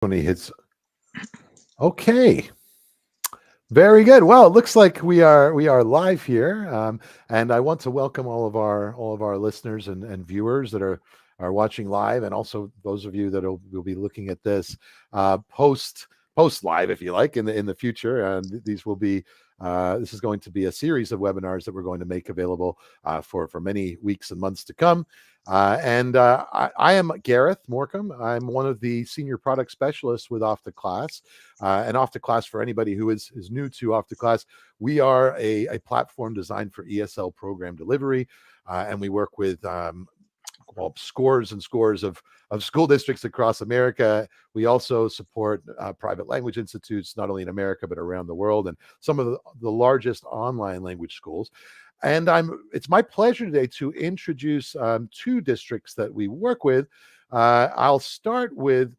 When he hits, okay, very good. Well, it looks like we are live here, and I want to welcome all of our listeners and viewers that are watching live, and also those of you that will be looking at this post live, if you like, in the future. And these will be this is going to be a series of webinars that we're going to make available for many weeks and months to come. I am Gareth Morcom. I'm one of the senior product specialists with Off the Class. And Off the Class, for anybody who is new to Off the Class, we are a platform designed for ESL program delivery. And we work with scores and scores of school districts across America. We also support private language institutes, not only in America, but around the world, and some of the largest online language schools. And it's my pleasure today to introduce two districts that we work with. I'll start with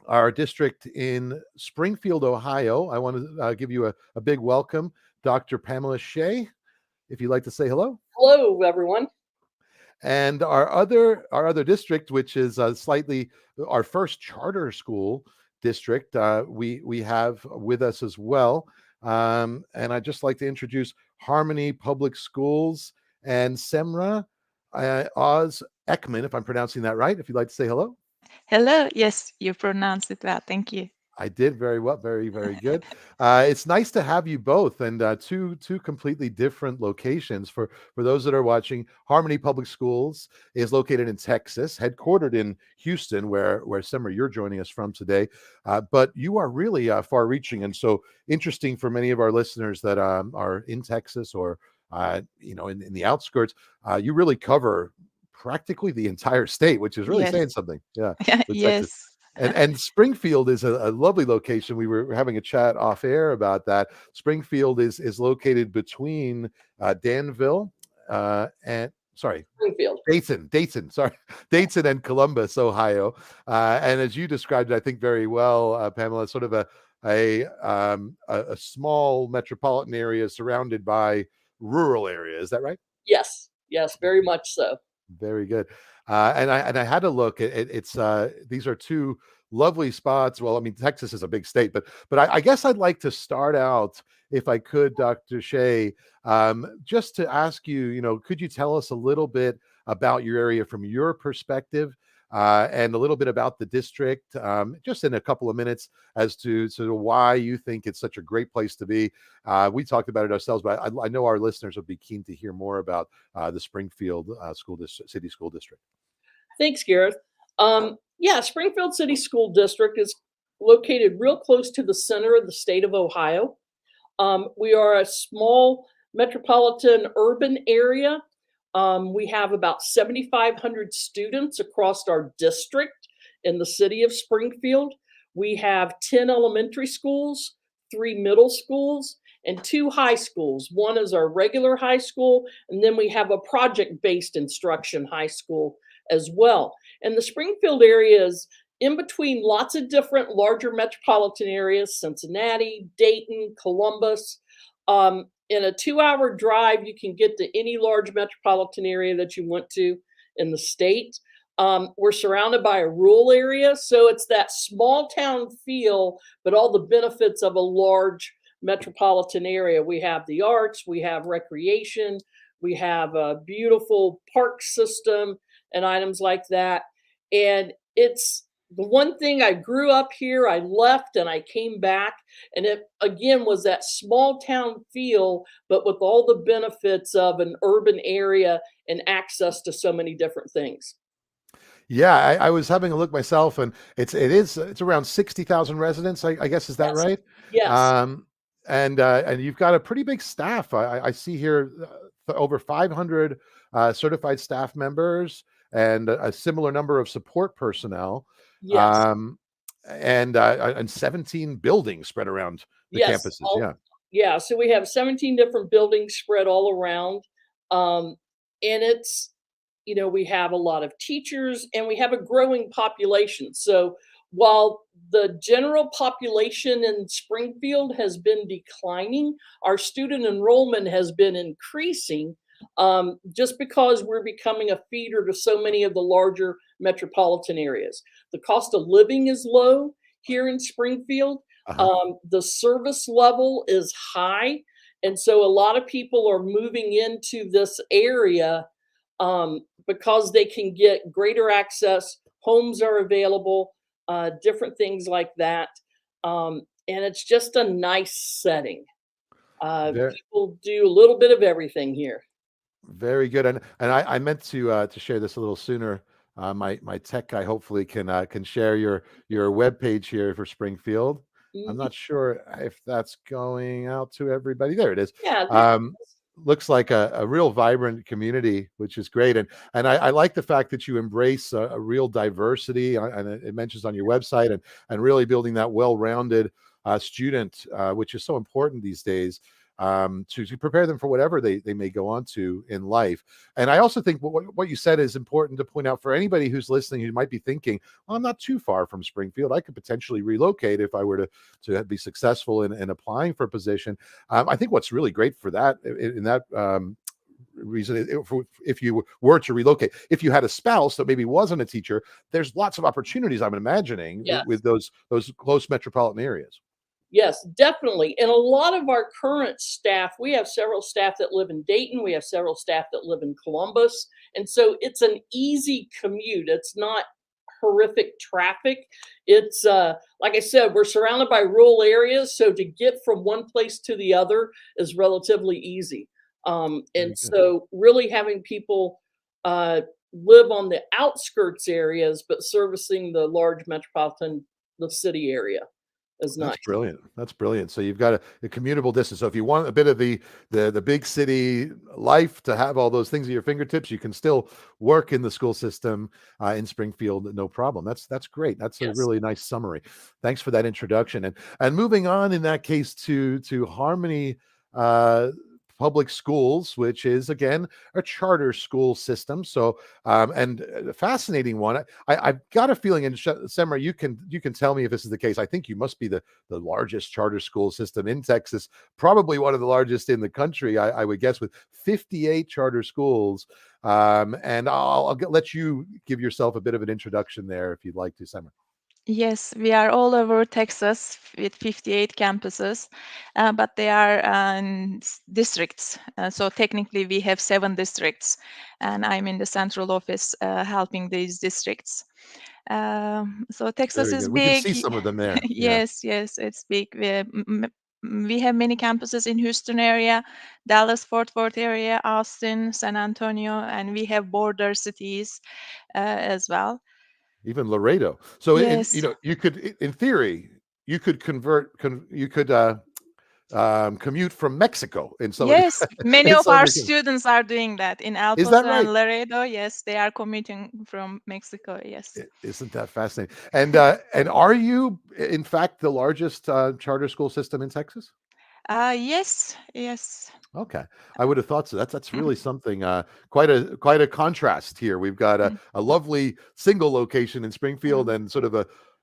our district in Springfield, Ohio. I want to give you a big welcome, Dr. Pamela Shay, if you'd like to say hello. Hello, everyone. And our other district, which is slightly our first charter school district, we have with us as well. And I'd just like to introduce Harmony Public Schools and Semra Oz Ekmen, if I'm pronouncing that right. If you'd like to say hello. Hello. Yes, you pronounced it well. Thank you. I did very well, very, very good. It's nice to have you both, and two completely different locations. For those that are watching, Harmony Public Schools is located in Texas, headquartered in Houston, where Semra, you're joining us from today. But you are really far-reaching, and so interesting for many of our listeners that are in Texas or in the outskirts. You really cover practically the entire state, which is really Yes. saying something. Yeah, with Texas. Yes. And Springfield is a lovely location. We were having a chat off air about that. Springfield is located between Danville and Springfield. Dayton, sorry, Dayton and Columbus, Ohio. And as you described it, I think very well, Pamela, sort of a small metropolitan area surrounded by rural area. Is that right? Yes, very much so. Very good. And I had to look. It's these are two lovely spots. Well, I mean, Texas is a big state, but I guess I'd like to start out, if I could, Dr. Shay, just to ask you, could you tell us a little bit about your area from your perspective, and a little bit about the district, just in a couple of minutes, as to why you think it's such a great place to be. We talked about it ourselves, but I know our listeners would be keen to hear more about the Springfield City School District. Thanks, Gareth. Springfield City School District is located real close to the center of the state of Ohio. We are a small metropolitan urban area. We have about 7,500 students across our district in the city of Springfield. We have 10 elementary schools, 3 middle schools, and 2 high schools. One is our regular high school, and then we have a project-based instruction high school as well. And the Springfield area is in between lots of different larger metropolitan areas: Cincinnati, Dayton, Columbus. In a 2-hour drive, you can get to any large metropolitan area that you want to in the state. We're surrounded by a rural area, so it's that small town feel, but all the benefits of a large metropolitan area. We have the arts, we have recreation, we have a beautiful park system and items like that. And it's the one thing. I grew up here, I left and I came back, and it again was that small town feel, but with all the benefits of an urban area and access to so many different things. Yeah, I was having a look myself, and it's around 60,000 residents. I guess, is that Yes. right? Yes. And you've got a pretty big staff. I see here over 500 certified staff members and a similar number of support personnel. Yes. And 17 buildings spread around the Yes. campuses. Yeah. So we have 17 different buildings spread all around. And it's, we have a lot of teachers and we have a growing population. So while the general population in Springfield has been declining, our student enrollment has been increasing, just because we're becoming a feeder to so many of the larger metropolitan areas. The cost of living is low. here in Springfield. Uh-huh. The service level is high, and so a lot of people are moving into this area because they can get greater access. Homes are available, different things like that, and it's just a nice setting. Very, People do a little bit of everything here. very good. And I meant to share this a little sooner. My tech guy hopefully can share your web page here for Springfield. I'm Mhm. not sure if that's going out to everybody. There it is. Yeah, Um, looks like a real vibrant community, which is great. And I like the fact that you embrace a real diversity, and it mentions on your website, and really building that well-rounded student, which is so important these days, to prepare them for whatever they may go on to in life. And I also think what you said is important to point out for anybody who's listening who might be thinking, well, I'm not too far from Springfield. I could potentially relocate if I were to be successful in applying for a position. I think what's really great for that in that reason, if you were to relocate, if you had a spouse that maybe wasn't a teacher, there's lots of opportunities, I'm imagining, with yes. those close metropolitan areas. Yes, definitely. And a lot of our current staff, we have several staff that live in Dayton, we have several staff that live in Columbus. And so it's an easy commute. It's not horrific traffic. It's like I said, we're surrounded by rural areas, so to get from one place to the other is relatively easy. And Very good. so really having people live on the outskirts areas, but servicing the large metropolitan, the city area is nice. That's brilliant. That's brilliant. So you've got a commutable distance. So if you want a bit of the big city life to have all those things at your fingertips, you can still work in the school system in Springfield, no problem. That's great. That's a Yes. really nice summary. Thanks for that introduction. And moving on in that case to Harmony uh, Public Schools, which is again a charter school system. So and a fascinating one. I've got a feeling, and Semra, you can tell me if this is the case. I think you must be the largest charter school system in Texas, probably one of the largest in the country. I would guess with 58 charter schools. And I'll let you give yourself a bit of an introduction there if you'd like to, Semra. Yes, we are all over Texas with 58 campuses, but they are in districts. So technically, we have 7 districts, and I'm in the central office helping these districts. So Texas Very is good. We can big. see some of them there. Yeah. Yes, yes, it's big. We have many campuses in Houston area, Dallas, Fort Worth area, Austin, San Antonio, and we have border cities as well. Even Laredo. So Yes. you could, in theory, you could you could commute from Mexico in some of Yes, many in of some of our your cases. students are doing that in El Is that Paso and right? Laredo. Yes, they are commuting from Mexico. Yes. Isn't that fascinating? And are you in fact the largest charter school system in Texas? Yes, yes. Okay, I would have thought so. That's really something. Quite a contrast here. We've got Mhm, a lovely single location in Springfield mhm, and sort of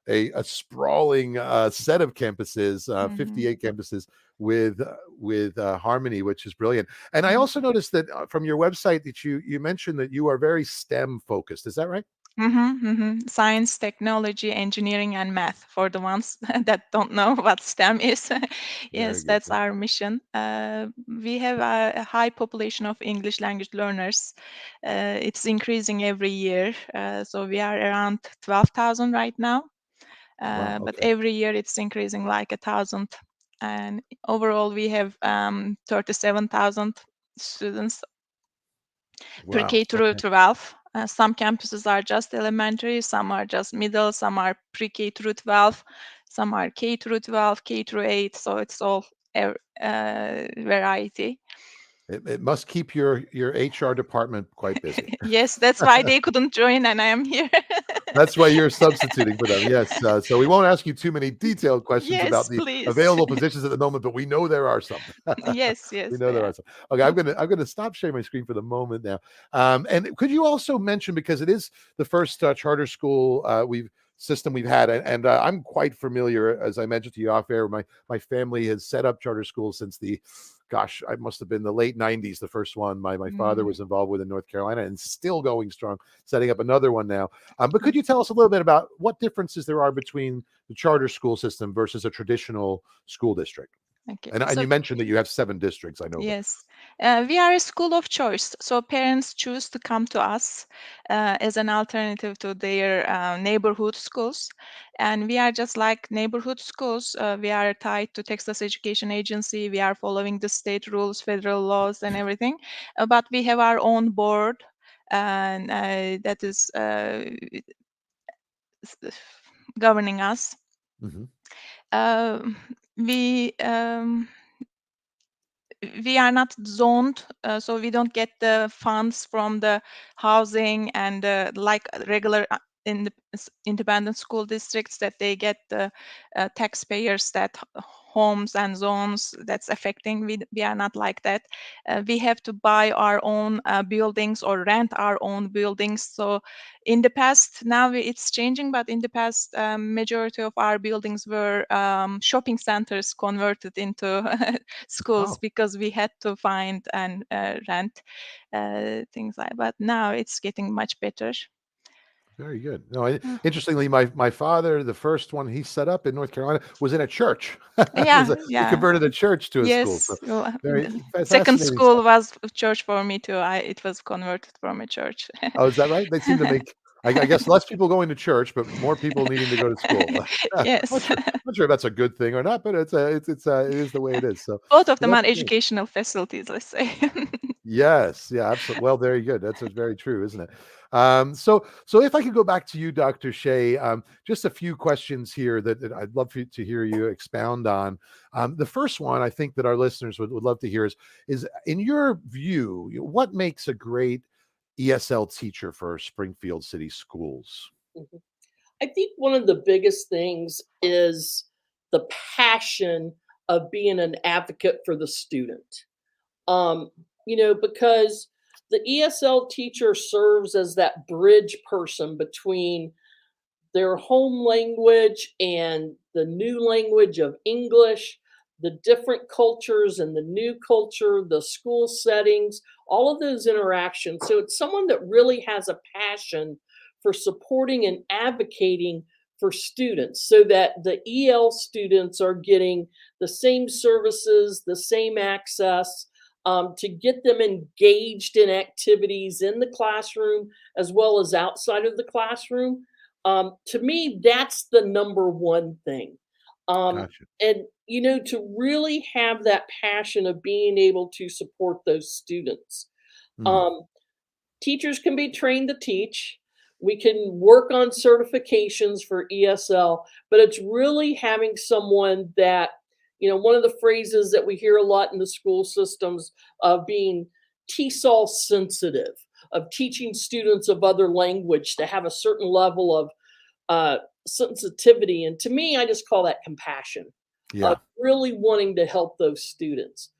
a sprawling set of campuses, mhm, 58 campuses with Harmony, which is brilliant. And I mhm, also noticed that from your website that you mentioned that you are very STEM focused. Is that right? mhm, mhm. Science, technology, engineering, and math for the ones that don't know what STEM is. Very Yes, good. that's our mission. We have a high population of English language learners. It's increasing every year. So we are around 12,000 right now. Wow. But Okay. every year it's increasing like 1,000. And overall, we have 37,000 students per Wow. K through Okay. 12. Some campuses are just elementary, some are just middle, some are pre-K through 12, some are K through 12, K through 8. So it's all variety. It must keep your HR department quite busy. Yes, that's why they couldn't join, and I am here. That's why you're substituting for them. Yes. So we won't ask you too many detailed questions about Yes, the please. available positions at the moment, but we know there are some. Yes, We yes, know they there are. are some. Okay, I'm gonna stop sharing my screen for the moment now. And could you also mention, because it is the first charter school we've had, and I'm quite familiar, as I mentioned to you off air. My family has set up charter schools since the gosh, I must have been the late 90s, the first one my father was involved with in North Carolina, and still going strong, setting up another one now. But could you tell us a little bit about what differences there are between the charter school system versus a traditional school district? Okay. And So you mentioned that you have 7 districts, I know that. yes, we are a school of choice. So parents choose to come to us as an alternative to their neighborhood schools. And we are just like neighborhood schools. We are tied to Texas Education Agency. We are following the state rules, federal laws, and everything. But we have our own board, and that is governing us. Mhm. Um we we are not zoned, so we don't get the funds from the housing and like regular in the independent school districts that they get the taxpayers that homes and zones that's affecting. We are not like that. We have to buy our own buildings or rent our own buildings. So in the past, now it's changing, but in the past, majority of our buildings were shopping centers converted into schools Oh, because we had to find and rent things like. But now it's getting much better. very good. No, Uh, interestingly, my father, the first one he set up in North Carolina was in a church. yeah, He yeah, converted a church to a school. So yes. Well, very the second fascinating stuff. school was a church for me too. It was converted from a church. Oh, is that right? They seem to make, I guess, less people going to church, but more people needing to go to school. Yes, Not sure if that's a good thing or not, but it is the way it is. So, both of so them that's are great. educational facilities, let's say. Yes, yeah, absolutely. Well, very good. That's very true, isn't it? So if I could go back to you, Dr. Shay, just a few questions here that I'd love for you to hear you expound on. The first one I think that our listeners would love to hear is in your view, what makes a great ESL teacher for Springfield City Schools? Mhm. I think one of the biggest things is the passion of being an advocate for the student. Um, because the ESL teacher serves as that bridge person between their home language and the new language of English, the different cultures and the new culture, the school settings, all of those interactions. So it's someone that really has a passion for supporting and advocating for students so that the EL students are getting the same services, the same access. To get them engaged in activities in the classroom as well as outside of the classroom, to me, that's the number one thing. Gotcha. And, to really have that passion of being able to support those students. Hmm. Um, Teachers can be trained to teach. We can work on certifications for ESL, but it's really having someone that, one of the phrases that we hear a lot in the school systems of being TESOL sensitive, of teaching students of other language to have a certain level of sensitivity. And to me, I just call that compassion, Yeah. really wanting to help those students.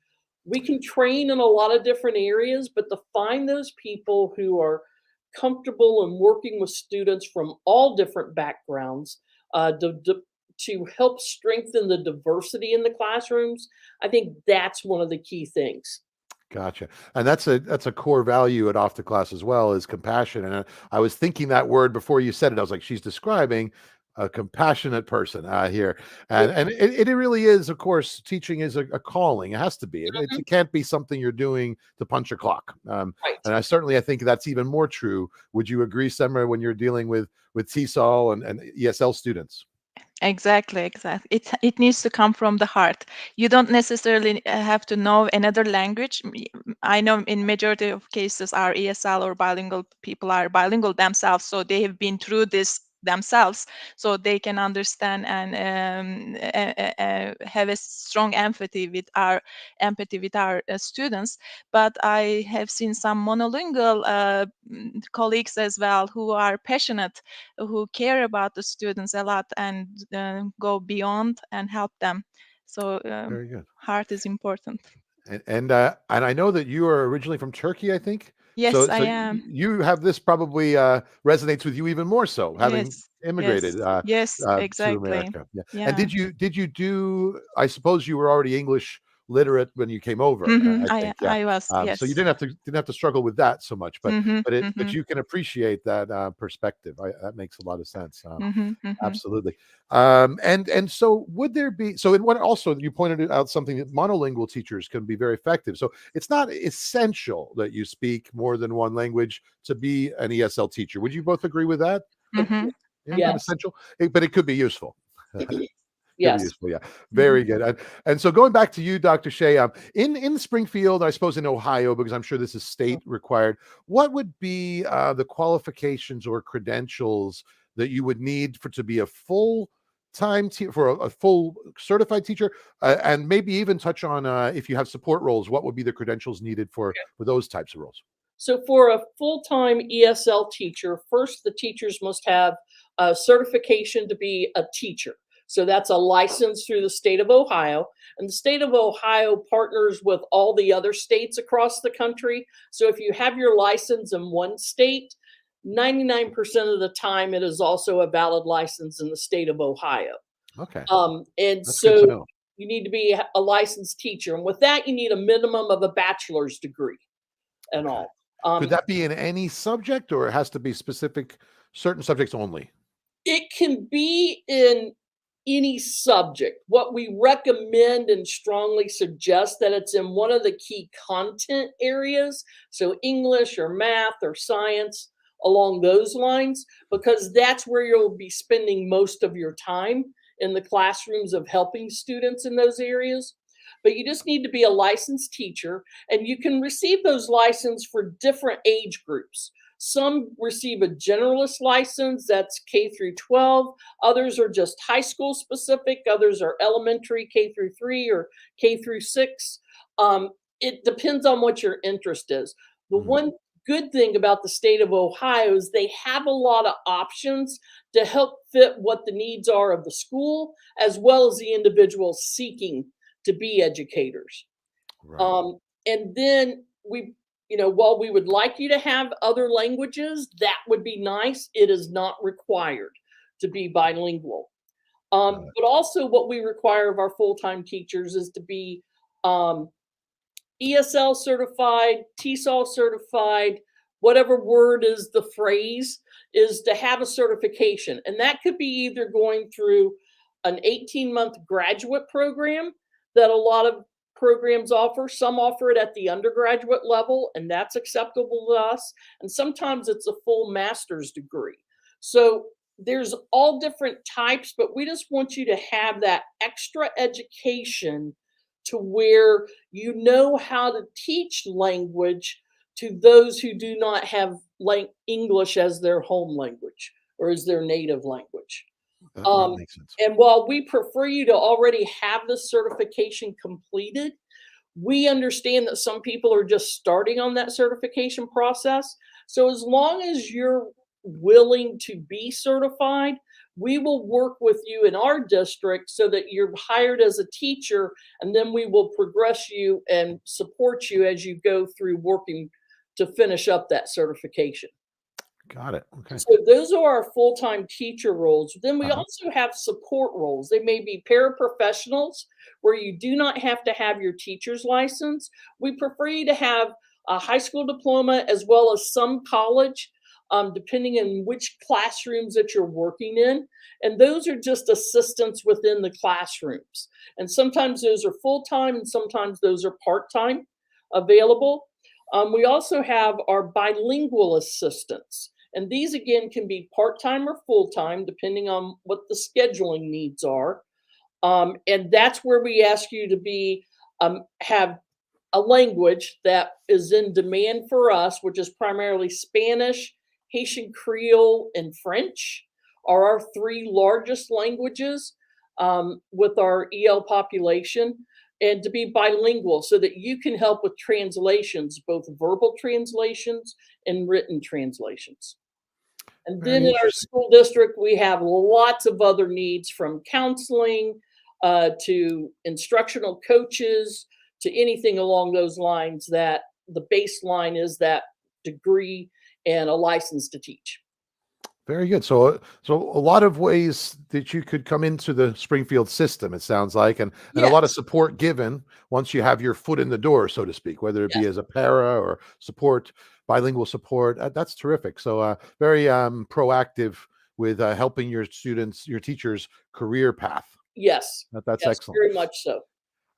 We can train in a lot of different areas, but to find those people who are comfortable in working with students from all different backgrounds to help strengthen the diversity in the classrooms, I think that's one of the key things. Gotcha. And that's a core value at Off the Class as well, is compassion. And I was thinking that word before you said it. I was like, she's describing a compassionate person here. Yeah. And it really is, of course, teaching is a calling. It has to be. Mhm. It can't be something you're doing to punch a clock. Right. And I think that's even more true. Would you agree, Semra, when you're dealing with TESOL and ESL students? Exactly, exactly. It needs to come from the heart. You don't necessarily have to know another language. I know in majority of cases, our ESL or bilingual people are bilingual themselves, so they have been through this themselves, so they can understand and have a strong empathy with our students. But I have seen some monolingual colleagues as well who are passionate, who care about the students a lot and go beyond and help them. So Very good. heart is important. And I know that you are originally from Turkey, I think. Yes, I am. You have this probably resonates with you even more so, having Yes, yes, immigrated yes, to exactly. America. Yeah. And Yeah. did you do? I suppose you were already English literate when you came over. Mhm. I think, yeah. I was, So you yes. didn't have to struggle with that so much, but Mhm, but mhm, you can appreciate that perspective. That makes a lot of sense. mhm, mhm, Absolutely. And so would there be, so in what also you pointed out something that monolingual teachers can be very effective. So it's not essential that you speak more than one language to be an ESL teacher. Would you both agree with that? mhm, Yeah, not mhm, Yes. essential, but it could be useful. Could be Yes. useful, yeah. Mhm. Very good. And so going back to you, Dr. Shay, in Springfield, I suppose in Ohio, because I'm sure this is state required, what would be the qualifications or credentials that you would need for to be a full-time for a full certified teacher, and maybe even touch on if you have support roles, what would be the credentials needed for those types of roles? So for a full-time ESL teacher, first the teachers must have a certification to be a teacher. So that's a license through the state of Ohio. And the state of Ohio partners with all the other states across the country. So if you have your license in one state, 99% of the time it is also a valid license in the state of Ohio. Okay, And that's good to so know. you need to be a licensed teacher. And with that, you need a minimum of a bachelor's degree and Okay. all. Could that be in any subject, or it has to be specific, certain subjects only? It can be in any subject. What we recommend and strongly suggest that it's in one of the key content areas, so English or math or science, along those lines, because that's where you'll be spending most of your time in the classrooms of helping students in those areas. But you just need to be a licensed teacher, and you can receive those licenses for different age groups. Some receive a generalist license, that's K through 12. Others are just high school specific. Others are elementary, K through 3 or K through 6. It depends on what your interest is. The Mm, one good thing about the state of Ohio is they have a lot of options to help fit what the needs are of the school as well as the individuals seeking to be educators. right. And then while we would like you to have other languages, that would be nice. It is not required to be bilingual. Got it. But also, what we require of our full-time teachers is to be um, ESL certified, TESOL certified, whatever word is the phrase, is to have a certification. And that could be either going through an 18-month graduate program that a lot of programs offer. Some offer it at the undergraduate level, and that's acceptable to us. And sometimes it's a full master's degree. So there's all different types, but we just want you to have that extra education to where you know how to teach language to those who do not have English as their home language or as their native language. That Um, makes sense. and while we prefer you to already have this certification completed, we understand that some people are just starting on that certification process. So as long as you're willing to be certified, we will work with you in our district so that you're hired as a teacher, and then we will progress you and support you as you go through working to finish up that certification. Got it. Okay. So those are our full-time teacher roles. Then we Uh-huh. also have support roles. They may be paraprofessionals where you do not have to have your teacher's license. We prefer you to have a high school diploma as well as some college, depending on which classrooms that you're working in. And those are just assistants within the classrooms. And sometimes those are full-time and sometimes those are part-time available. We also have our bilingual assistants. And these again can be part-time or full-time, depending on what the scheduling needs are. And that's where we ask you to have a language that is in demand for us, which is primarily Spanish, Haitian Creole, and French are our three largest languages with our EL population. And to be bilingual so that you can help with translations, both verbal translations and written translations. And then Very in our interesting. school district, we have lots of other needs from counseling to instructional coaches to anything along those lines that the baseline is that degree and a license to teach. Very good. So a lot of ways that you could come into the Springfield system, it sounds like, and a lot of Yes, support given once you have your foot in the door, so to speak, whether it be yes, as a para or support, bilingual support. That's terrific. So very proactive with helping your students, your teachers' career path. yes, That's yes, excellent. very much so.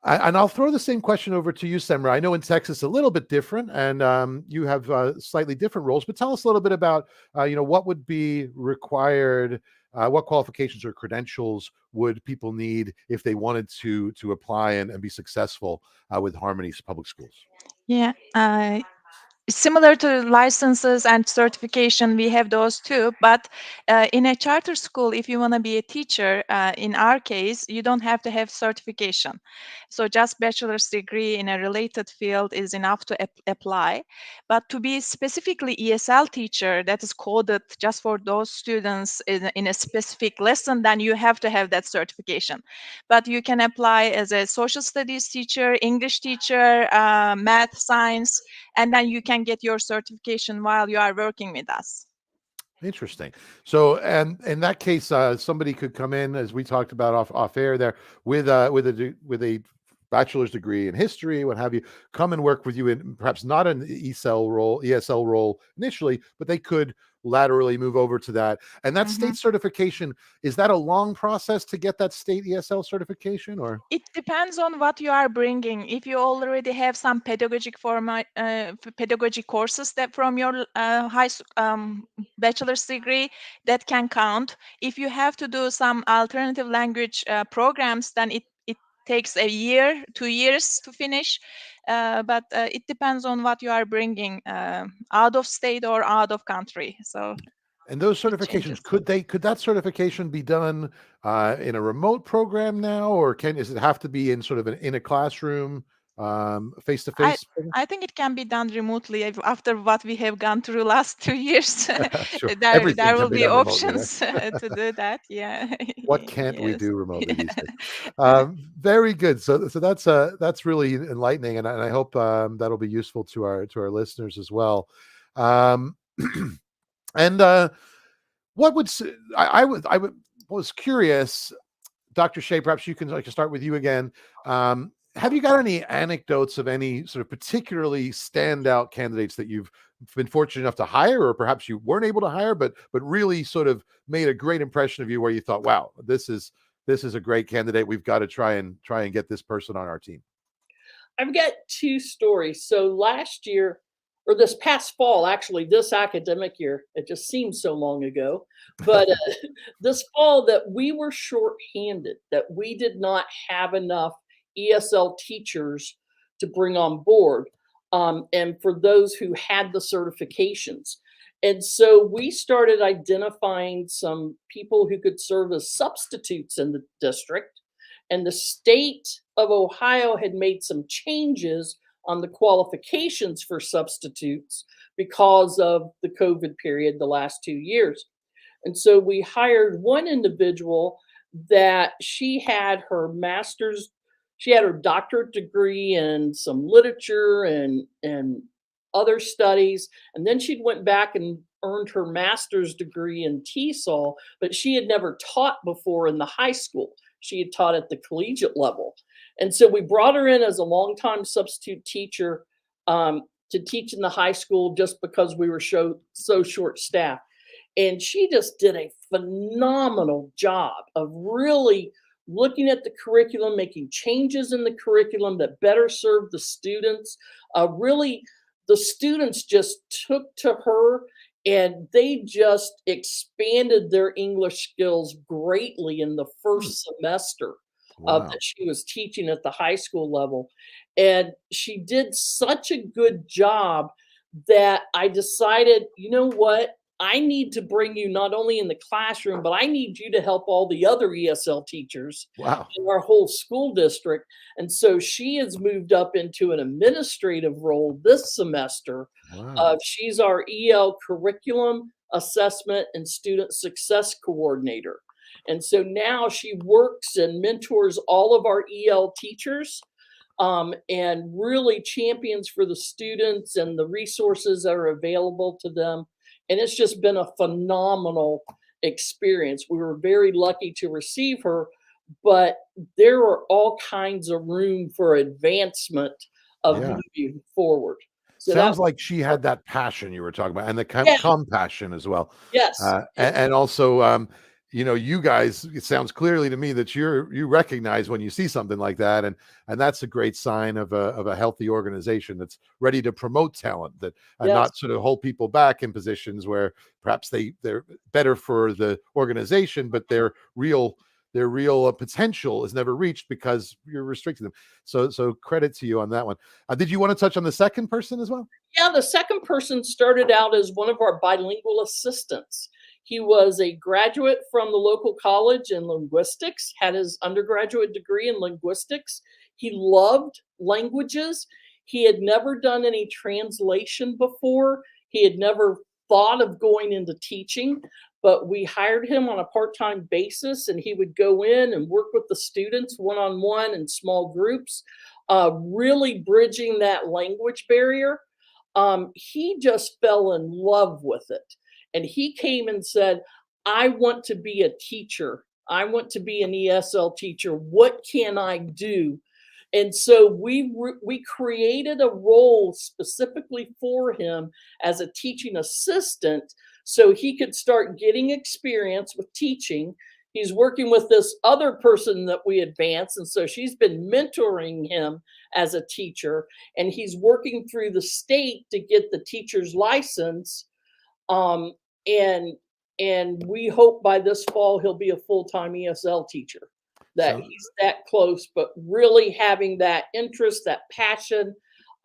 And I'll throw the same question over to you, Semra. I know in Texas a little bit different, and you have slightly different roles. But tell us a little bit about, what would be required, what qualifications or credentials would people need if they wanted to apply and be successful with Harmony's public schools? Yeah. Similar to licenses and certification, we have those too. But in a charter school, if you want to be a teacher, in our case, you don't have to have certification. So just bachelor's degree in a related field is enough to apply. But to be specifically ESL teacher, that is coded just for those students in a specific lesson, then you have to have that certification. But you can apply as a social studies teacher, English teacher, math, science, and then you can get your certification while you are working with us. Interesting. So, and in that case, somebody could come in, as we talked about off air there, with a bachelor's degree in history, what have you, come and work with you in perhaps not an ESL role initially, but they could laterally move over to that. And that Mhm. state certification, is that a long process to get that state ESL certification, or? It depends on what you are bringing. If you already have some pedagogy courses that from your bachelor's degree, that can count. If you have to do some alternative language programs, then it takes a year, 2 years to finish. But it depends on what you are bringing out of state or out of country. So And those it certifications, changes. could that certification be done in a remote program now, or does it have to be in sort of in a classroom, face to I face? I think it can be done remotely after what we have gone through last 2 years. Sure, everything There can will be be done remotely, right? options to do that. Yeah. What can't we Yes. do remotely these days? Very good. So that's really enlightening, and I hope that'll be useful to our listeners as well. Um, and what would s- I would was curious, Dr. Shay, perhaps you can like to start with you again. Have you got any anecdotes of any sort of particularly standout candidates that you've been fortunate enough to hire, or perhaps you weren't able to hire, but really sort of made a great impression of you, where you thought, "Wow, this is a great candidate. We've got to try and get this person on our team." I've got two stories. So last year, or this past fall, actually, this academic year, it just seems so long ago, but this fall that we were shorthanded, that we did not have enough ESL teachers to bring on board, and for those who had the certifications. And so we started identifying some people who could serve as substitutes in the district, and the state of Ohio had made some changes on the qualifications for substitutes because of the COVID period the last 2 years. And so we hired one individual that she had her doctorate degree in some literature and other studies, and then she went back and earned her master's degree in TESOL, but she had never taught before in the high school. She had taught at the collegiate level. And so we brought her in as a longtime substitute teacher, to teach in the high school just because we were so short staffed. And she just did a phenomenal job of really looking at the curriculum, making changes in the curriculum that better served the students. Really, the students just took to her and they just expanded their English skills greatly in the Hmm. first semester that Wow. she was teaching at the high school level. And she did such a good job that I decided, you know what? I need to bring you not only in the classroom, but I need you to help all the other ESL teachers Wow. in our whole school district. And so she has moved up into an administrative role this semester. Wow. She's our EL curriculum assessment and student success coordinator. And so now she works and mentors all of our EL teachers, and really champions for the students and the resources that are available to them. And it's just been a phenomenal experience. We were very lucky to receive her, but there are all kinds of room for advancement of Yeah. moving forward. So that Sounds was like she had that passion you were talking about, and the yeah, compassion as well. yes, And also, you guys, it sounds clearly to me that you recognize when you see something like that, and that's a great sign of a healthy organization that's ready to promote talent, that and yes. not sort of hold people back in positions where perhaps they're better for the organization, but their real potential is never reached because you're restricting them. So credit to you on that one. Did you want to touch on the second person as well? Yeah, the second person started out as one of our bilingual assistants. He was a graduate from the local college in linguistics, had his undergraduate degree in linguistics. He loved languages. He had never done any translation before. He had never thought of going into teaching, but we hired him on a part-time basis, and he would go in and work with the students one-on-one in small groups, really bridging that language barrier. He just fell in love with it. And he came and said, I want to be a teacher. I want to be an ESL teacher. What can I do? And so we created a role specifically for him as a teaching assistant so he could start getting experience with teaching. He's working with this other person that we advanced, and so she's been mentoring him as a teacher, and he's working through the state to get the teacher's license. Um, and and we hope by this fall he'll be a full-time ESL teacher. That So he's that close, but really having that interest, that passion.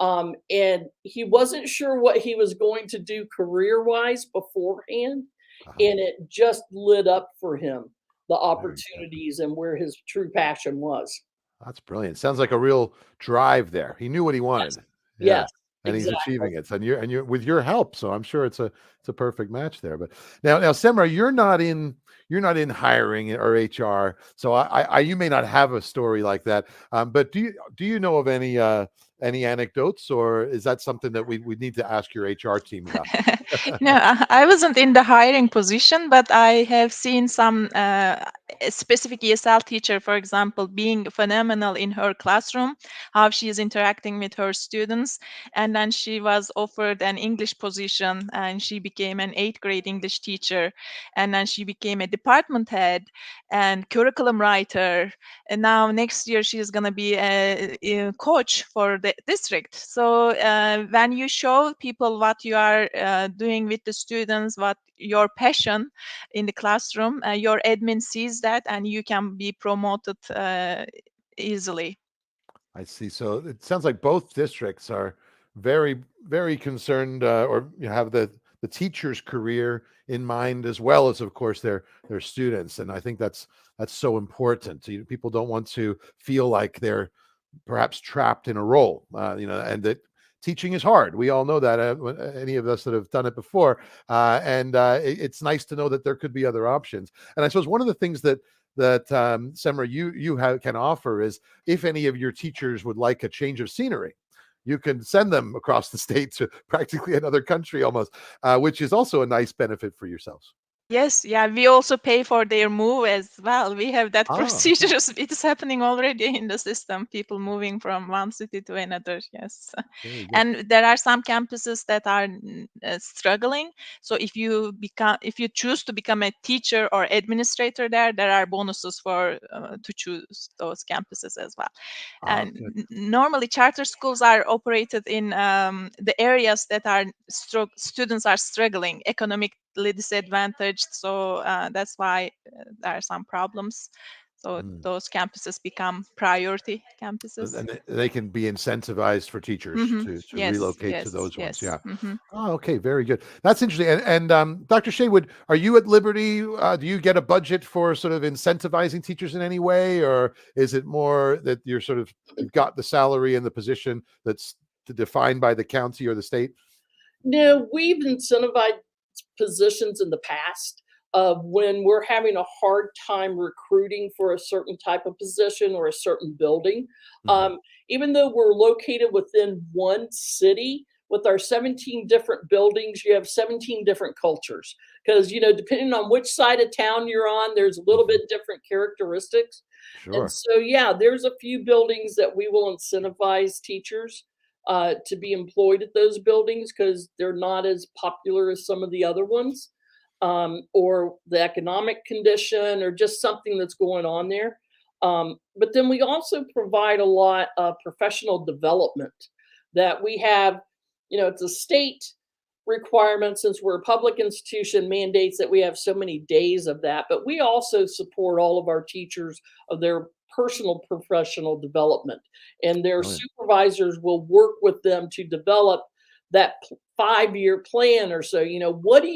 And he wasn't sure what he was going to do career-wise beforehand, uh, and it just lit up for him the very good. opportunities and where his true passion was. That's brilliant. Sounds like a real drive there. He knew what he Yes, wanted. Yeah. yes, And he's exactly. achieving it. And you're with your help. So I'm sure it's a perfect match there. But now, Semra, you're not in hiring or HR. So you may not have a story like that. But do you know of any anecdotes, or is that something that we need to ask your HR team about? No, I wasn't in the hiring position, but I have seen some specific ESL teacher, for example, being phenomenal in her classroom, how she is interacting with her students. And then she was offered an English position and she became an 8th grade English teacher. And then she became a department head and curriculum writer. And now next year she is going to be a coach for the district. So when you show people what you are doing with the students, what your passion in the classroom, your admin sees that and you can be promoted easily. I see. So it sounds like both districts are very, very concerned, or have the teacher's career in mind, as well as, of course, their students. And I think that's so important. People don't want to feel like they're perhaps trapped in a role, and that teaching is hard. We all know that. Any of us that have done it before, and it's nice to know that there could be other options. And I suppose one of the things that Semra, can offer is, if any of your teachers would like a change of scenery, you can send them across the state to practically another country almost, which is also a nice benefit for yourselves. Yes, yeah, we also pay for their move as well. We have that Ah, okay. procedures. It is happening already in the system, people moving from one city to another. Yes. Very good. And there are some campuses that are struggling. So if you choose to become a teacher or administrator there are bonuses for to choose those campuses as well. Ah, And good. normally charter schools are operated in the areas that are students are struggling, economically disadvantaged. So that's why there are some problems. So Mm. those campuses become priority campuses. And they can be incentivized for teachers to Yes, relocate to yes, those ones. yes. Yeah. Oh, okay, very good. That's interesting. And Dr. Shay, are you at liberty? Do you get a budget for sort of incentivizing teachers in any way, or is it more that you've got the salary and the position that's defined by the county or the state? No, we've incentivized positions in the past of when we're having a hard time recruiting for a certain type of position or a certain building. Mhm. Um, Even though we're located within one city, with our 17 different buildings, you have 17 different cultures. Because, depending on which side of town you're on, there's a little bit different characteristics. And Sure. so, yeah, there's a few buildings that we will incentivize teachers to be employed at those buildings because they're not as popular as some of the other ones, or the economic condition, or just something that's going on there. But then we also provide a lot of professional development that we have. It's a state requirement, since we're a public institution, mandates that we have so many days of that. But we also support all of our teachers of their personal professional development, and their Brilliant. supervisors will work with them to develop that 5-year plan or so. Where do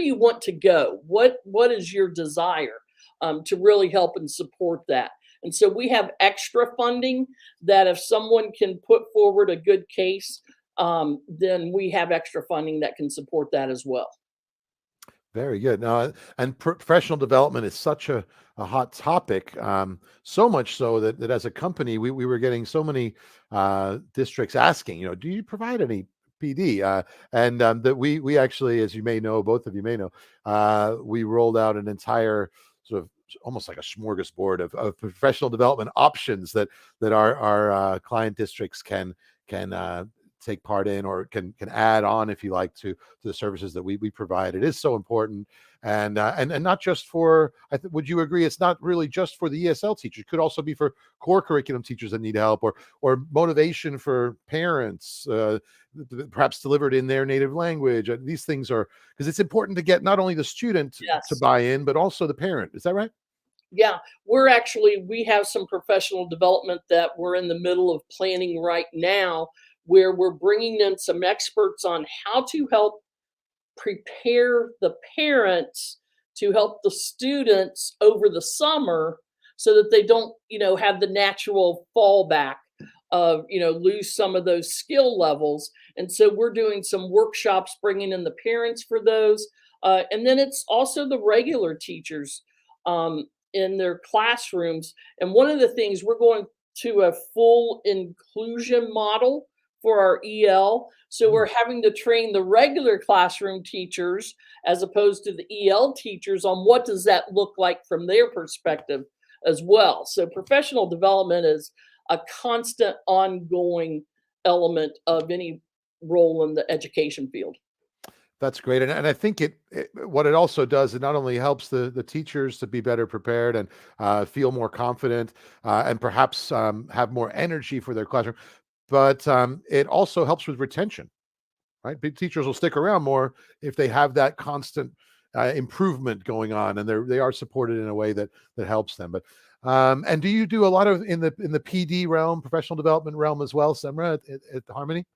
you want to go? What is your desire, to really help and support that? And so we have extra funding that if someone can put forward a good case, then we have extra funding that can support that as well. Very good. Now, and professional development is such a hot topic, so much so that as a company, we were getting so many districts asking, do you provide any PD? And that we actually, as you may know, both of you may know, we rolled out an entire sort of almost like a smorgasbord of professional development options that our client districts can take part in, or can add on, if you like, to the services that we provide. It is so important, and not just for. Would you agree? It's not really just for the ESL teachers. It could also be for core curriculum teachers that need help, or motivation for parents, perhaps delivered in their native language. These things are, because it's important to get not only the student to Yes. buy in, but also the parent. Is that right? Yeah, we have some professional development that we're in the middle of planning right now, where we're bringing in some experts on how to help prepare the parents to help the students over the summer, so that they don't, have the natural fallback of, lose some of those skill levels. And so we're doing some workshops, bringing in the parents for those. And then it's also the regular teachers, in their classrooms. And one of the things, we're going to a full inclusion model for our EL. So we're having to train the regular classroom teachers as opposed to the EL teachers on what does that look like from their perspective as well. So professional development is a constant, ongoing element of any role in the education field. That's great. And I think what it also does, it not only helps the teachers to be better prepared and feel more confident, and perhaps have more energy for their classroom, but it also helps with retention, right? Big teachers will stick around more if they have that constant improvement going on, and they are supported in a way that helps them. But and do you do a lot of in the PD realm, professional development realm as well, Semra, at Harmony?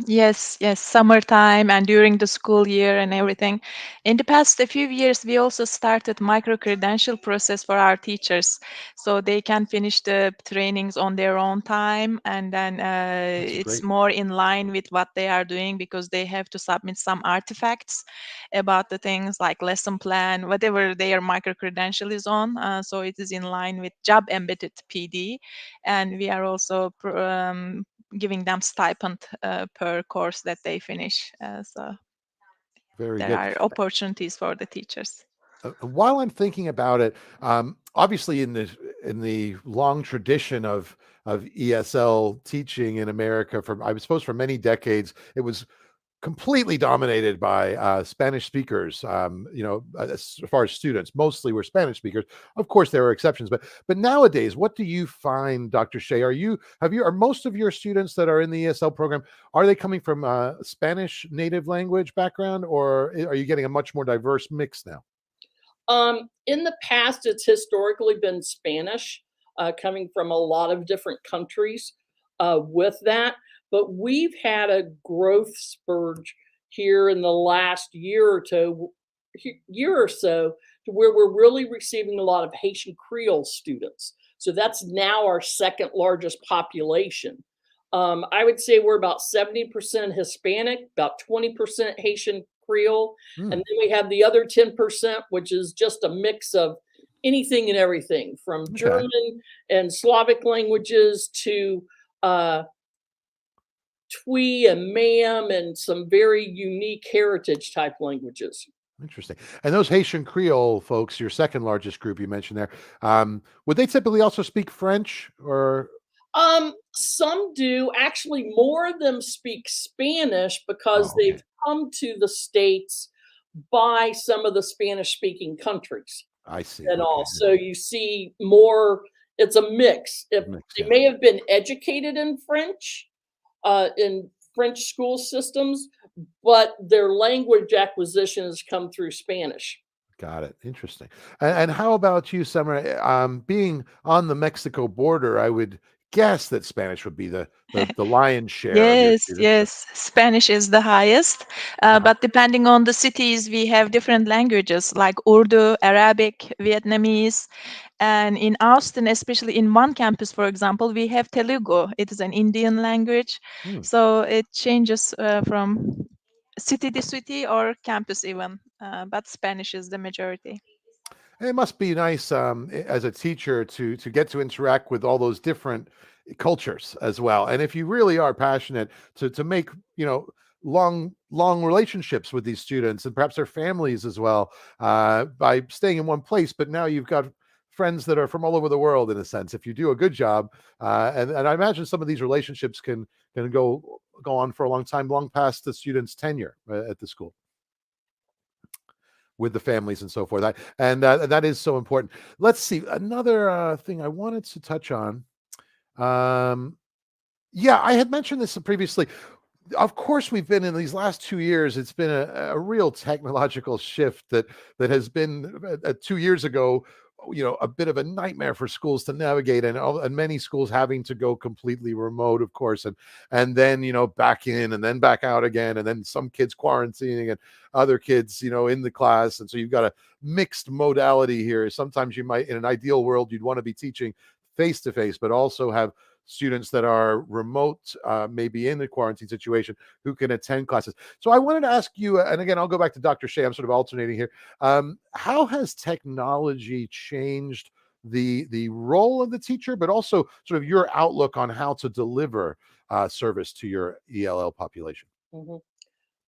Yes, yes, summertime and during the school year and everything. In the past a few years, we also started micro-credential process for our teachers, so they can finish the trainings on their own time, and then That's it's great. more in line with what they are doing, because they have to submit some artifacts about the things like lesson plan, whatever their micro-credential is on. So it is in line with job-embedded PD, and we are also giving them stipend per course that they finish. So Very there good. are opportunities for the teachers. While I'm thinking about it, obviously in the long tradition of ESL teaching in America, I suppose for many decades, it was completely dominated by Spanish speakers. As far as students, mostly were Spanish speakers. Of course, there are exceptions, but nowadays, what do you find, Dr. Shay? Are most of your students that are in the ESL program, are they coming from a Spanish native language background, or are you getting a much more diverse mix now? In the past, it's historically been Spanish, coming from a lot of different countries with that. But we've had a growth spurge here in the last year or so, to where we're really receiving a lot of Haitian Creole students. So that's now our second largest population. I would say we're about 70% Hispanic, about 20% Haitian Creole, Hmm, and then we have the other 10%, which is just a mix of anything and everything, from okay. German and Slavic languages uh, Twi and Mam and some very unique heritage type languages. Interesting. And those Haitian Creole folks, your second largest group you mentioned there, would they typically also speak French or? Some do. Actually, more of them speak Spanish because Oh, okay. they've come to the States by some of the Spanish speaking countries I see. and Okay. all. So you see more, it's a mix. If Mix, they yeah. may have been educated in French school systems, but their language acquisition has come through Spanish. Got it. Interesting. And how about you, Semra? Being on the Mexico border, I would guess that Spanish would be the lion's share of your Yes, students. yes. Spanish is the highest, but depending on the cities, we have different languages like Urdu, Arabic, Vietnamese, and in Austin, especially in one campus, for example, we have Telugu. It is an Indian language, Hmm. so it changes from city to city or campus even, but Spanish is the majority. It must be nice as a teacher to get to interact with all those different cultures as well. And if you really are passionate to make long relationships with these students and perhaps their families as well by staying in one place, but now you've got friends that are from all over the world in a sense. If you do a good job, and I imagine some of these relationships can go on for a long time, long past the student's tenure at the school with the families and so forth. That is so important. Let's see another thing I wanted to touch on. Yeah, I had mentioned this previously. Of course, we've been in these last 2 years. It's been a real technological shift that has been 2 years ago. A bit of a nightmare for schools to navigate, and many schools having to go completely remote, of course, and then back in and then back out again, and then some kids quarantining and other kids in the class, and so you've got a mixed modality here. Sometimes you might, in an ideal world, you'd want to be teaching face to face, but also have students that are remote, maybe in a quarantine situation, who can attend classes. So I wanted to ask you, and again, I'll go back to Dr. Shay. I'm sort of alternating here. How has technology changed the role of the teacher, but also sort of your outlook on how to deliver service to your ELL population? Mhm.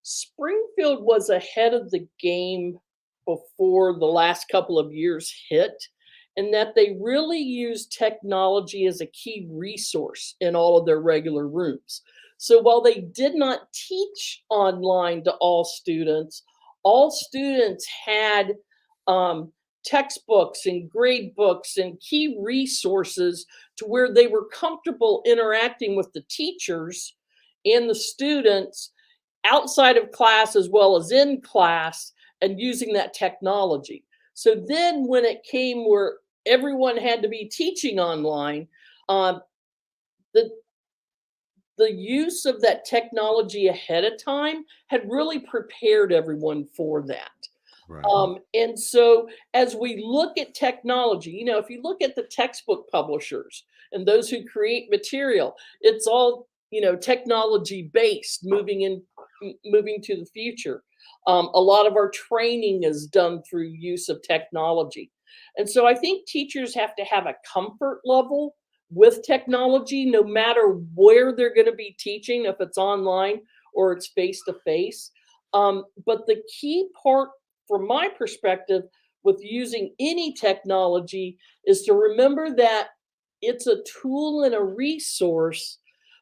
Springfield was ahead of the game before the last couple of years hit, in that they really used technology as a key resource in all of their regular rooms. So while they did not teach online to all students had textbooks and grade books and key resources to where they were comfortable interacting with the teachers and the students outside of class as well as in class and using that technology. So then when it came where everyone had to be teaching online, um, the the use of that technology ahead of time had really prepared everyone for that. Right. And so as we look at technology, if you look at the textbook publishers and those who create material, it's all, technology based moving to the future. A lot of our training is done through use of technology. And so I think teachers have to have a comfort level with technology, no matter where they're going to be teaching, if it's online or it's face to face. But the key part, from my perspective, with using any technology is to remember that it's a tool and a resource,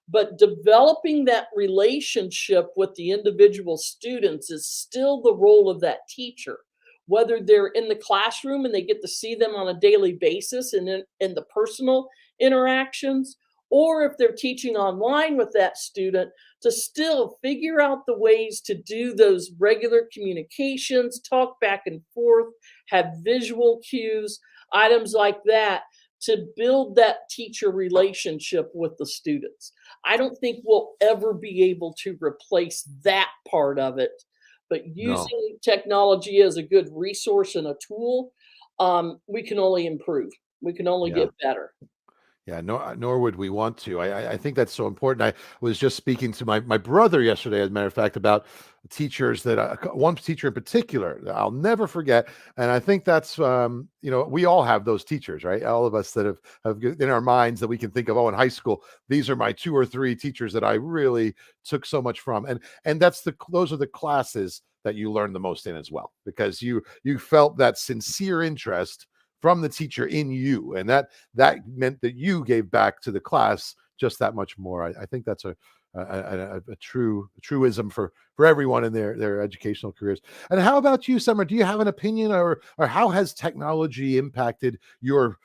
but developing that relationship with the individual students is still the role of that teacher. Whether they're in the classroom and they get to see them on a daily basis and in the personal interactions, or if they're teaching online with that student, to still figure out the ways to do those regular communications, talk back and forth, have visual cues, items like that to build that teacher relationship with the students. I don't think we'll ever be able to replace that part of it, but No. using technology as a good resource and a tool, we can only improve. We can only Yeah. get better. Yeah, nor would we want to. I think that's so important. I was just speaking to my brother yesterday, as a matter of fact, about teachers that one teacher in particular that I'll never forget. And I think that's we all have those teachers, right? All of us that have in our minds that we can think of. Oh, in high school, these are my 2 or 3 teachers that I really took so much from, and those are the classes that you learn the most in as well, because you felt that sincere interest from the teacher in you, and that meant that you gave back to the class just that much more. I think that's a truism for everyone in their educational careers. And how about you, Summer? Do you have an opinion, or how has technology impacted your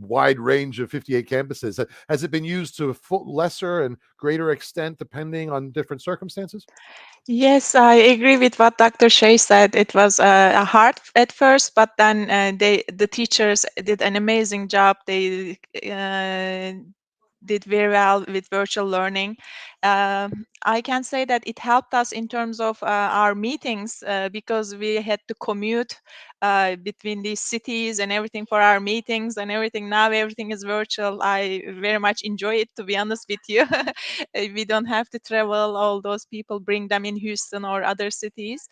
wide range of 58 campuses? Has it been used to a lesser and greater extent depending on different circumstances? Yes, I agree with what Dr. Shay said. It was hard at first, but then the teachers did an amazing job. They did very well with virtual learning. I can say that it helped us in terms of our meetings because we had to commute between these cities and everything for our meetings and everything. Now everything is virtual. I very much enjoy it, to be honest with you. We don't have to travel all those people, bring them in Houston or other cities.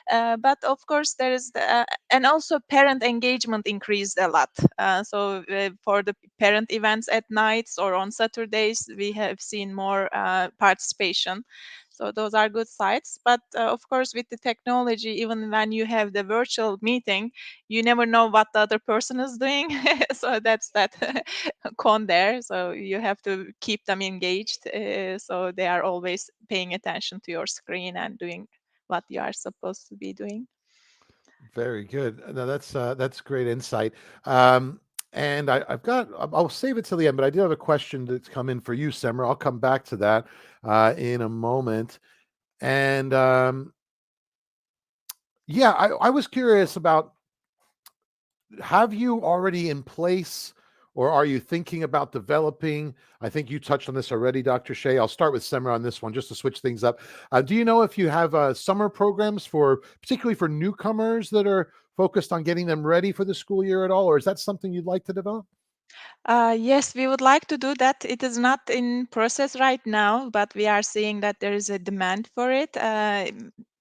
But of course, there is and also parent engagement increased a lot. For the parent events at nights or on Saturdays, we have seen more participation. So those are good sides. But of course, with the technology, even when you have the virtual meeting, you never know what the other person is doing. So that's that con there. So you have to keep them engaged. So they are always paying attention to your screen and doing what you are supposed to be doing. Very good. No, that's great insight. Um, and I'll save it till the end, but I do have a question that's come in for you, Semra. I'll come back to that in a moment. And yeah, I was curious about, have you already in place, or are you thinking about developing? I think you touched on this already, Dr. Shay. I'll start with Semra on this one just to switch things up. Do you know if you have summer programs particularly for newcomers that are focused on getting them ready for the school year at all, or is that something you'd like to develop? Yes, we would like to do that. It is not in process right now, but we are seeing that there is a demand for it.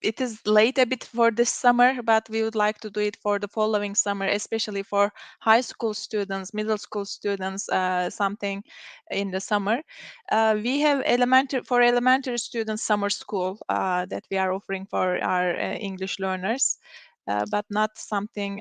It is late a bit for this summer, but we would like to do it for the following summer, especially for high school students, middle school students, something in the summer. We have elementary students summer school that we are offering for our English learners. But not something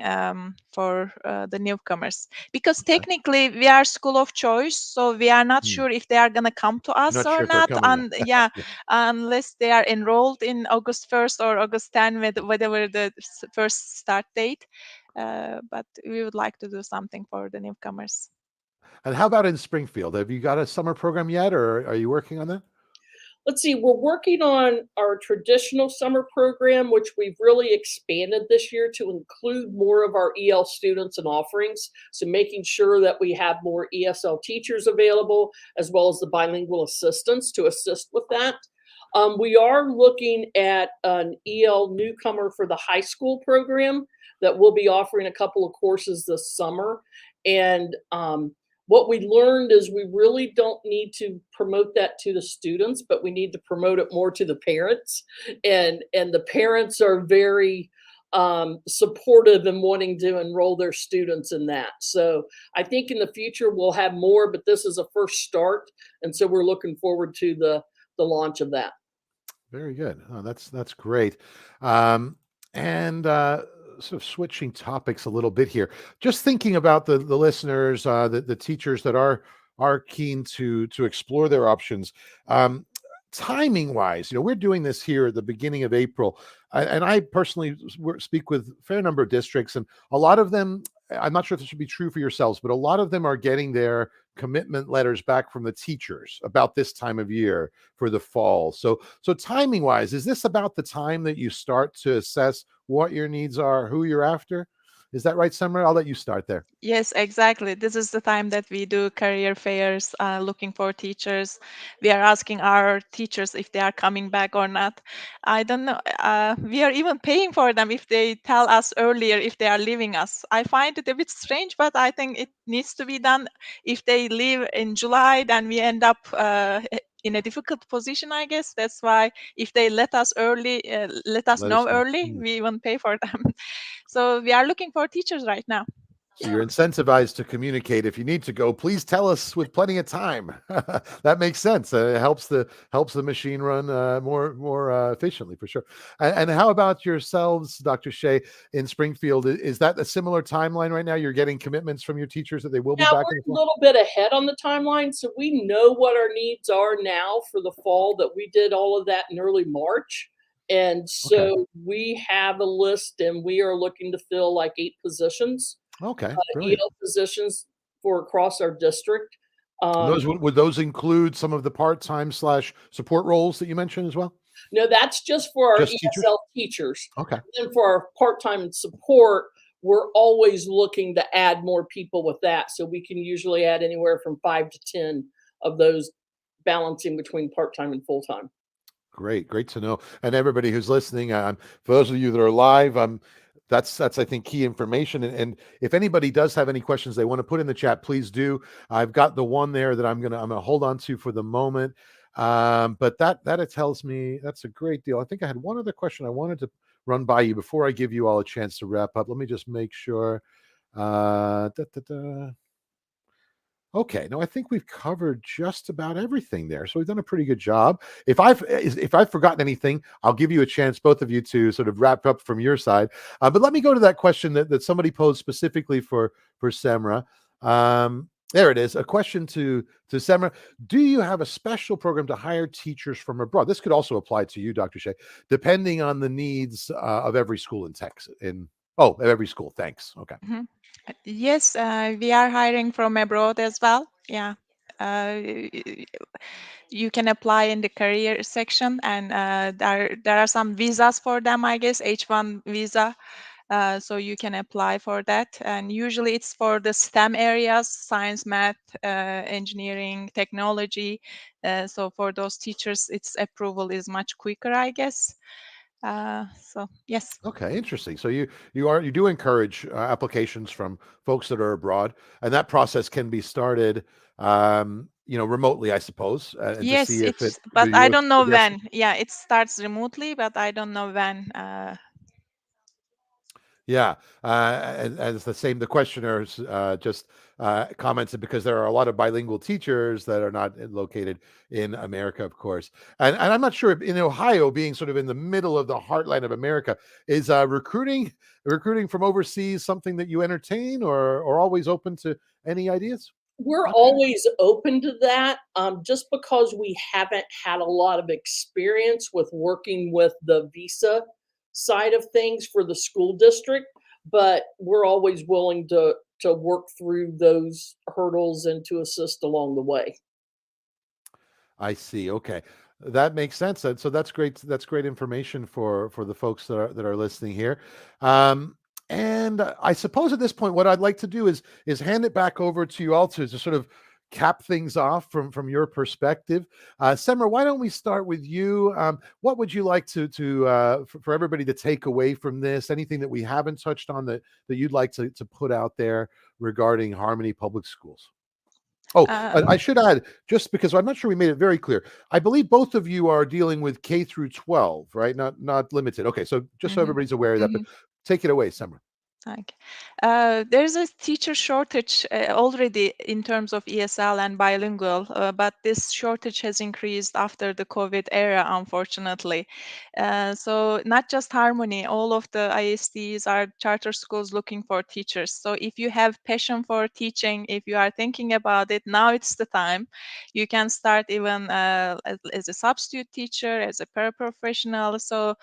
for the newcomers, because Okay. technically we are school of choice, so we are not Hmm. sure if they are going to come to You're us not or sure if they're not. coming yet. And yeah, Yeah. unless they are enrolled in August 1st or August 10th, with whatever the first start date. But we would like to do something for the newcomers. And how about in Springfield? Have you got a summer program yet, or are you working on that? Let's see, we're working on our traditional summer program, which we've really expanded this year to include more of our EL students and offerings. So making sure that we have more ESL teachers available, as well as the bilingual assistants to assist with that. We are looking at an EL newcomer for the high school program that will be offering a couple of courses this summer. And what we learned is we really don't need to promote that to the students, but we need to promote it more to the parents. And the parents are very supportive and wanting to enroll their students in that. So I think in the future we'll have more, but this is a first start. And so we're looking forward to the launch of that. Very good. Oh, that's great. And sort of switching topics a little bit here, just thinking about the listeners, the teachers that are keen to explore their options. Timing wise, we're doing this here at the beginning of April, and I personally speak with a fair number of districts, and a lot of them. I'm not sure if this should be true for yourselves, but a lot of them are getting their commitment letters back from the teachers about this time of year for the fall. So timing wise, is this about the time that you start to assess what your needs are, who you're after? Is that right, Semra? I'll let you start there. Yes, exactly. This is the time that we do career fairs, looking for teachers. We are asking our teachers if they are coming back or not. I don't know. We are even paying for them if they tell us earlier if they are leaving us. I find it a bit strange, but I think it needs to be done. If they leave in July, then we end up in a difficult position, I guess. That's why if they let us let us Let us know know. early, we even pay for them. So we are looking for teachers right now. So you're incentivized to communicate. If you need to go, please tell us with plenty of time. That makes sense. It helps the machine run more efficiently for sure. And how about yourselves, Dr. Shay, in Springfield? Is that a similar timeline right now? You're getting commitments from your teachers that they will be Yeah, back we're in the a fall? little bit ahead on the timeline, so we know what our needs are now for the fall. That we did all of that in early March, and Okay. so we have a list, and we are looking to fill like 8 positions. Okay. Brilliant. EL positions for across our district. And those would those include some of the part-time / support roles that you mentioned as well? No, that's just for our Just teachers? ESL teachers. Okay. And for our part-time support, we're always looking to add more people with that. So we can usually add anywhere from 5 to 10 of those, balancing between part-time and full-time. Great to know. And everybody who's listening, for those of you that are live, that's I think key information. And if anybody does have any questions they want to put in the chat, please do. I've got the one there that I'm gonna hold on to for the moment. But that it tells me that's a great deal. I think I had one other question I wanted to run by you before I give you all a chance to wrap up. Let me just make sure. Okay, no, I think we've covered just about everything there. So we've done a pretty good job. If I've forgotten anything, I'll give you a chance, both of you, to sort of wrap up from your side. But let me go to that question that somebody posed specifically for Semra. There it is. A question to Semra. Do you have a special program to hire teachers from abroad? This could also apply to you, Dr. Shay, depending on the needs of every school in Texas. Every school. Thanks. Okay. Mhm. Yes, we are hiring from abroad as well. Yeah. You can apply in the career section, and there are some visas for them, I guess, H1 visa. So you can apply for that. And usually it's for the STEM areas, science, math, engineering, technology. So for those teachers, its approval is much quicker, I guess. So yes. Okay, interesting. So you do encourage applications from folks that are abroad, and that process can be started, remotely, I suppose, and to Yes, see if it it's, but I was don't know progressing. when. Yeah, it starts remotely, but I don't know when. Yeah, and it's the same. The questioners just commented because there are a lot of bilingual teachers that are not located in America, of course. And I'm not sure if in Ohio, being sort of in the middle of the heartland of America, is recruiting from overseas something that you entertain or always open to any ideas? We're Okay. always open to that, just because we haven't had a lot of experience with working with the visa side of things for the school district, but we're always willing to work through those hurdles and to assist along the way. I see. Okay. That makes sense. And so that's great. That's great information for the folks that are listening here. And I suppose at this point, what I'd like to do is hand it back over to you all to sort of cap things off from your perspective. Semra, why don't we start with you? What would you like for everybody to take away from this? Anything that we haven't touched on that you'd like to put out there regarding Harmony Public Schools? Oh, Uh, I should add, just because I'm not sure we made it very clear. I believe both of you are dealing with K through 12, right? Not limited. Okay, so just so mhm, everybody's aware of that, but mhm. take it away, Summer. Okay. There's a teacher shortage already in terms of ESL and bilingual, but this shortage has increased after the COVID era, unfortunately. So not just Harmony, all of the ISDs are charter schools looking for teachers. So if you have passion for teaching, if you are thinking about it, now it's the time. You can start even as a substitute teacher, as a paraprofessional. So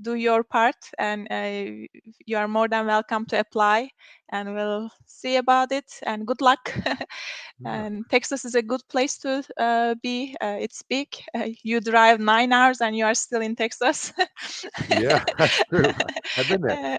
do your part, and you are more than welcome to apply, and we'll see about it. And good luck. Yeah, And Texas is a good place to be. It's big. You drive 9 hours and you are still in Texas. yeah, that's true. I've been there.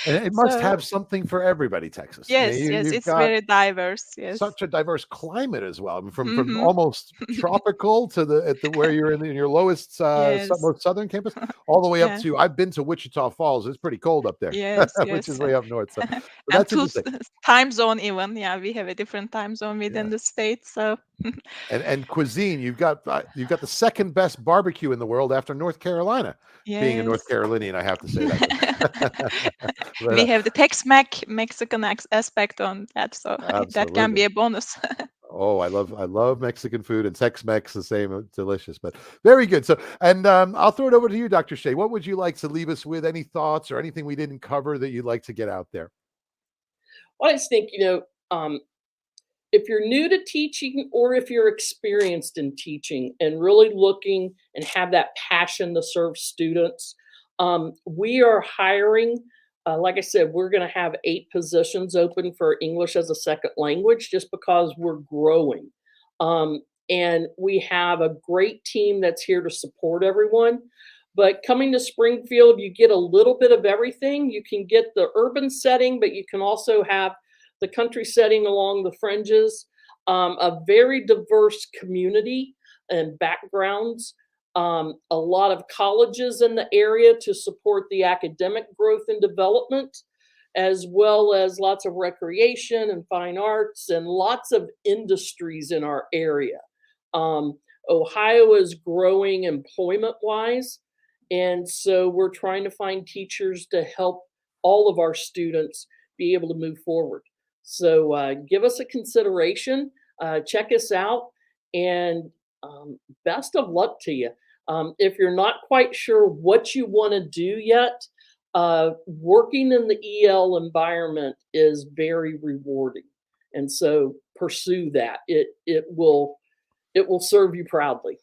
And it must So have something for everybody, Texas. I mean, yes, yes, you've it's got very diverse. Yes. such a diverse climate as well. I mean, from Hmm. almost tropical to the where you're in your lowest Yes. most southern campus, all the way up Yeah. to I've been to Wichita Falls. It's pretty cold up there, Yes. which is Yes. way up north. So, but And that's two interesting. time zone even. Yeah, we have a different time zone within Yeah. the state. So And cuisine, you've got the second best barbecue in the world after North Carolina. Being a North yes. Carolinian, I have to say that. But, We have the Tex-Mex Mexican aspect on that, so that can absolutely. be a bonus. Oh, I love Mexican food, and Tex-Mex the same, delicious. But very good. So, and I'll throw it over to you, Dr. Shay. What would you like to leave us with? Any thoughts or anything we didn't cover that you'd like to get out there? Well, I just think, if you're new to teaching or if you're experienced in teaching and really looking and have that passion to serve students, we are hiring. Like I said, we're going to have 8 positions open for English as a second language just because we're growing. And we have a great team that's here to support everyone. But coming to Springfield, you get a little bit of everything. You can get the urban setting, but you can also have the country setting along the fringes, a very diverse community and backgrounds, a lot of colleges in the area to support the academic growth and development, as well as lots of recreation and fine arts and lots of industries in our area. Um, Ohio is growing employment wise, and so we're trying to find teachers to help all of our students be able to move forward. So give us a consideration, check us out, and best of luck to you. If you're not quite sure what you want to do yet, working in the EL environment is very rewarding, and so pursue that. It will serve you proudly.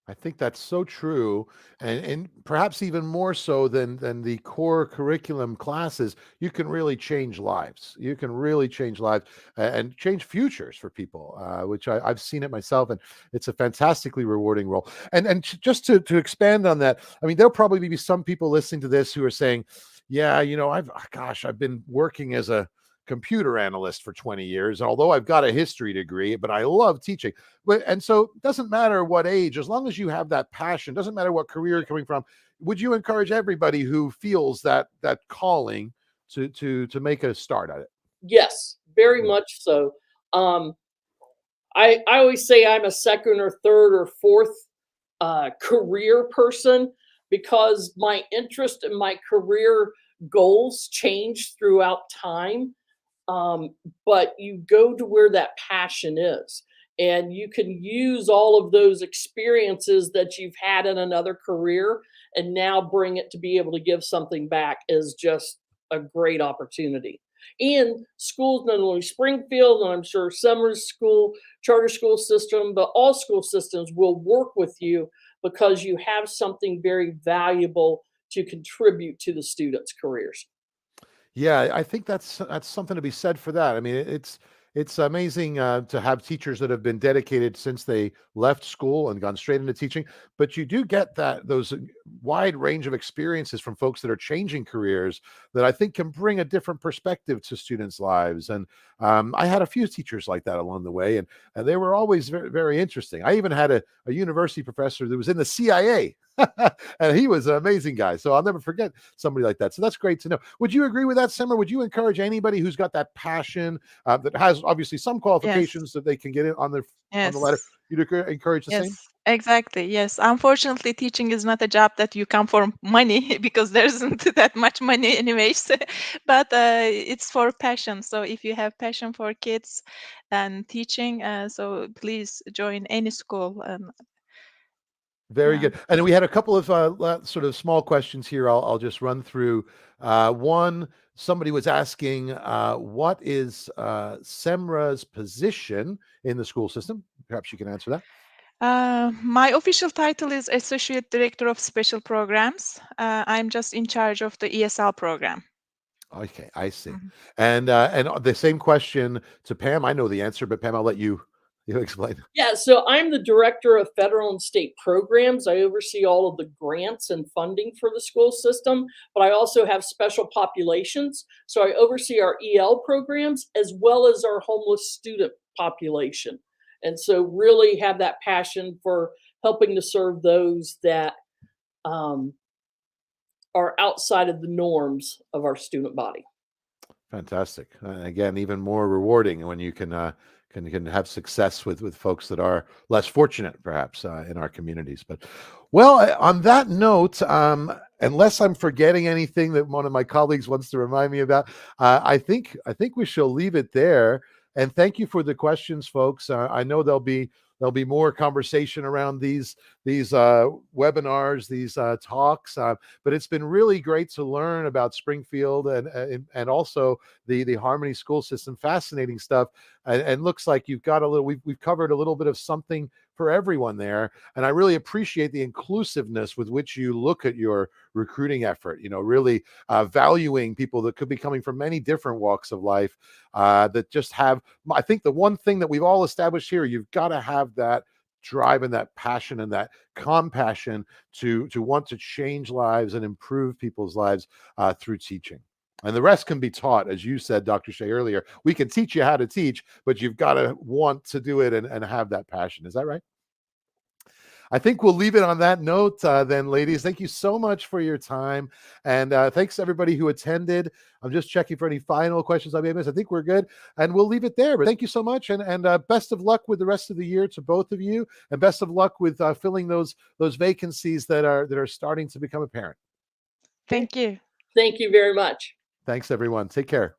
I think that's so true, and perhaps even more so than the core curriculum classes. You can really change lives. You can really change lives and change futures for people, which I've seen it myself, and it's a fantastically rewarding role. And just to expand on that, I mean, there'll probably be some people listening to this who are saying, "Yeah, I've been working as a computer analyst for 20 years, although I've got a history degree, but I love teaching." And so it doesn't matter what age, as long as you have that passion, doesn't matter what career you're coming from. Would you encourage everybody who feels that calling to make a start at it? Yes, very Yeah. much so. Um, I always say I'm a second or third or fourth career person because my interest and my career goals change throughout time. But you go to where that passion is, and you can use all of those experiences that you've had in another career and now bring it to be able to give something back is just a great opportunity. And schools, not only Springfield, and I'm sure Semra's school, charter school system, but all school systems will work with you because you have something very valuable to contribute to the students' careers. Yeah, I think that's something to be said for that. I mean, it's amazing to have teachers that have been dedicated since they left school and gone straight into teaching. But you do get those wide range of experiences from folks that are changing careers that I think can bring a different perspective to students' lives. And I had a few teachers like that along the way, and they were always very, very interesting. I even had a university professor that was in the CIA. And he was an amazing guy. So I'll never forget somebody like that. So that's great to know. Would you agree with that, Semra? Would you encourage anybody who's got that passion that has obviously some Yes. qualifications that they can get in on the ladder? Yes. You'd encourage the same? Yes, exactly. Yes. Unfortunately, teaching is not a job that you come for money because there isn't that much money anyways. But it's for passion. So if you have passion for kids and teaching, so please join any school. And Very yeah. good. And we had a couple of sort of small questions here. I'll just run through. One, somebody was asking, what is Semra's position in the school system? Perhaps you can answer that. My official title is Associate Director of Special Programs. I'm just in charge of the ESL program. Okay, I see. Mhm. And the same question to Pam. I know the answer, but Pam, I'll let you You explain. Yeah, so I'm the director of federal and state programs. I oversee all of the grants and funding for the school system, but I also have special populations. So I oversee our EL programs as well as our homeless student population. And so really have that passion for helping to serve those that are outside of the norms of our student body. Fantastic. Again, even more rewarding when you can have success with folks that are less fortunate, perhaps, in our communities. But well, on that note, unless I'm forgetting anything that one of my colleagues wants to remind me about, I think we shall leave it there. And thank you for the questions, folks. I know there'll be more conversation around these webinars, these talks. But it's been really great to learn about Springfield and also the Harmony school system. Fascinating stuff. And looks like you've got we've covered a little bit of something for everyone there. And I really appreciate the inclusiveness with which you look at your recruiting effort, really valuing people that could be coming from many different walks of life, that just have, I think the one thing that we've all established here, you've got to have that drive and that passion and that compassion to want to change lives and improve people's lives through teaching. And the rest can be taught, as you said, Dr. Shay, earlier. We can teach you how to teach, but you've got to want to do it and have that passion. Is that right? I think we'll leave it on that note then, ladies. Thank you so much for your time. And thanks to everybody who attended. I'm just checking for any final questions I may have missed. I think we're good. And we'll leave it there. But thank you so much. And best of luck with the rest of the year to both of you. And best of luck with filling those vacancies that are starting to become apparent. Thank you. Thank you very much. Thanks, everyone. Take care.